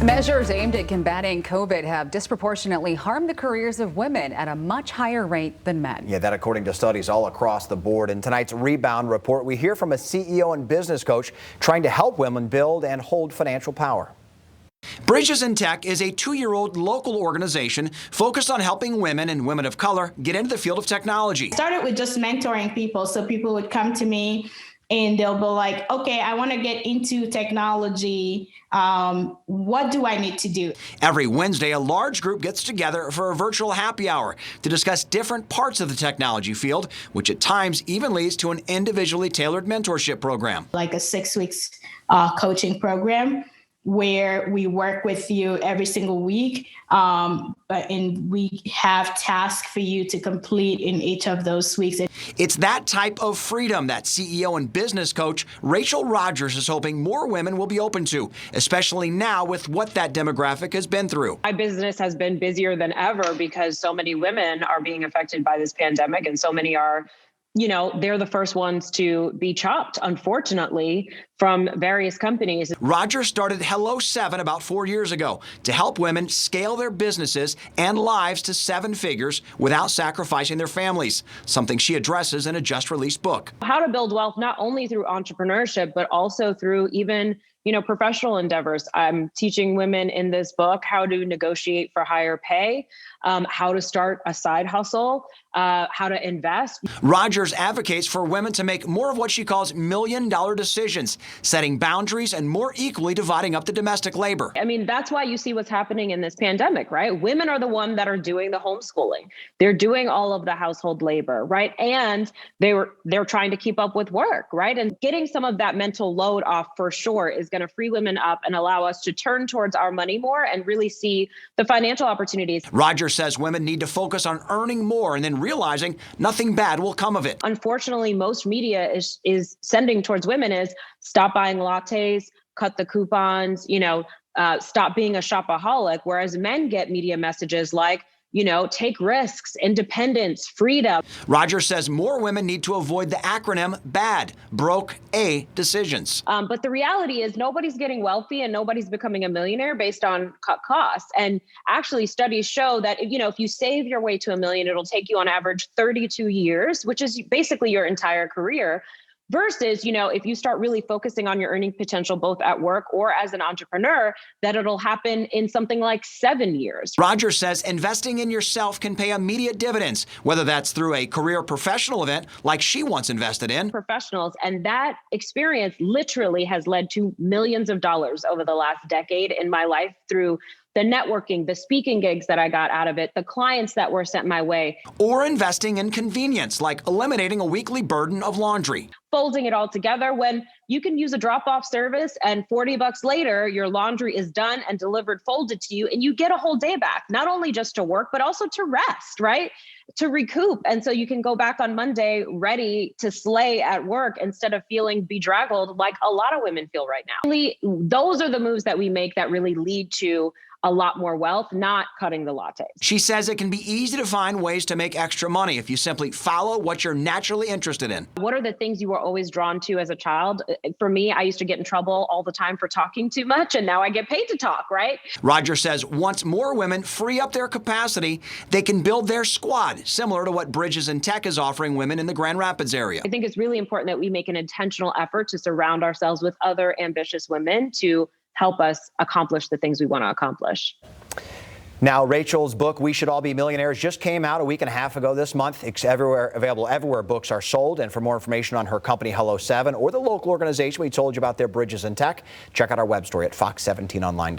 Measures aimed at combating COVID have disproportionately harmed the careers of women at a much higher rate than men. Yeah, that according to studies all across the board. In tonight's Rebound Report, we hear from a CEO and business coach trying to help women build and hold financial power. Bridges in Tech is a 2-year-old local organization focused on helping women and women of color get into the field of technology. Started with just mentoring people. So people would come to me and they'll be like, okay, I want to get into technology. What do I need to do? Every Wednesday, a large group gets together for a virtual happy hour to discuss different parts of the technology field, which at times even leads to an individually tailored mentorship program. Like a 6 weeks coaching program where we work with you every single week, and we have tasks for you to complete in each of those weeks. It's that type of freedom that CEO and business coach Rachel Rodgers is hoping more women will be open to, especially now with what that demographic has been through. My business has been busier than ever because so many women are being affected by this pandemic, and so many are, they're the first ones to be chopped, unfortunately, from various companies. Rodgers started Hello 7 about 4 years ago to help women scale their businesses and lives to 7 figures without sacrificing their families, something she addresses in a just-released book. How to build wealth not only through entrepreneurship, but also through even professional endeavors. I'm teaching women in this book how to negotiate for higher pay, how to start a side hustle, how to invest. Rodgers advocates for women to make more of what she calls million-dollar decisions, setting boundaries and more equally dividing up the domestic labor. I mean, that's why you see what's happening in this pandemic, right? Women are the ones that are doing the homeschooling. They're doing all of the household labor, right? And they're trying to keep up with work, right? And getting some of that mental load off for sure is going to free women up and allow us to turn towards our money more and really see the financial opportunities. Rodgers says women need to focus on earning more and then realizing nothing bad will come of it. Unfortunately, most media is sending towards women is stop buying lattes, cut the coupons, stop being a shopaholic, whereas men get media messages like, take risks, independence, freedom. Rodgers says more women need to avoid the acronym BAD, broke A decisions. But the reality is nobody's getting wealthy and nobody's becoming a millionaire based on cut costs. And actually studies show that, if you save your way to $1 million, it'll take you on average 32 years, which is basically your entire career. Versus, if you start really focusing on your earning potential, both at work or as an entrepreneur, that it'll happen in something like 7 years. Rodgers says investing in yourself can pay immediate dividends, whether that's through a career professional event like she once invested in. Professionals, and that experience literally has led to millions of dollars over the last decade in my life through the networking, the speaking gigs that I got out of it, the clients that were sent my way. Or investing in convenience, like eliminating a weekly burden of laundry. Folding it all together when you can use a drop-off service and $40 later, your laundry is done and delivered, folded to you, and you get a whole day back, not only just to work, but also to rest, right? To recoup. And so you can go back on Monday ready to slay at work instead of feeling bedraggled like a lot of women feel right now. Really, those are the moves that we make that really lead to a lot more wealth, not cutting the lattes. She says it can be easy to find ways to make extra money if you simply follow what you're naturally interested in. What are the things you were always drawn to as a child? For me, I used to get in trouble all the time for talking too much, and now I get paid to talk, right? Rodgers says once more women free up their capacity, they can build their squad, similar to what Bridges in Tech is offering women in the Grand Rapids area. I think it's really important that we make an intentional effort to surround ourselves with other ambitious women to help us accomplish the things we want to accomplish. Now, Rachel's book, We Should All Be Millionaires, just came out a week and a half ago this month. It's available everywhere books are sold. And for more information on her company, Hello 7, or the local organization we told you about there, Bridges in Tech, check out our web story at fox17online.com.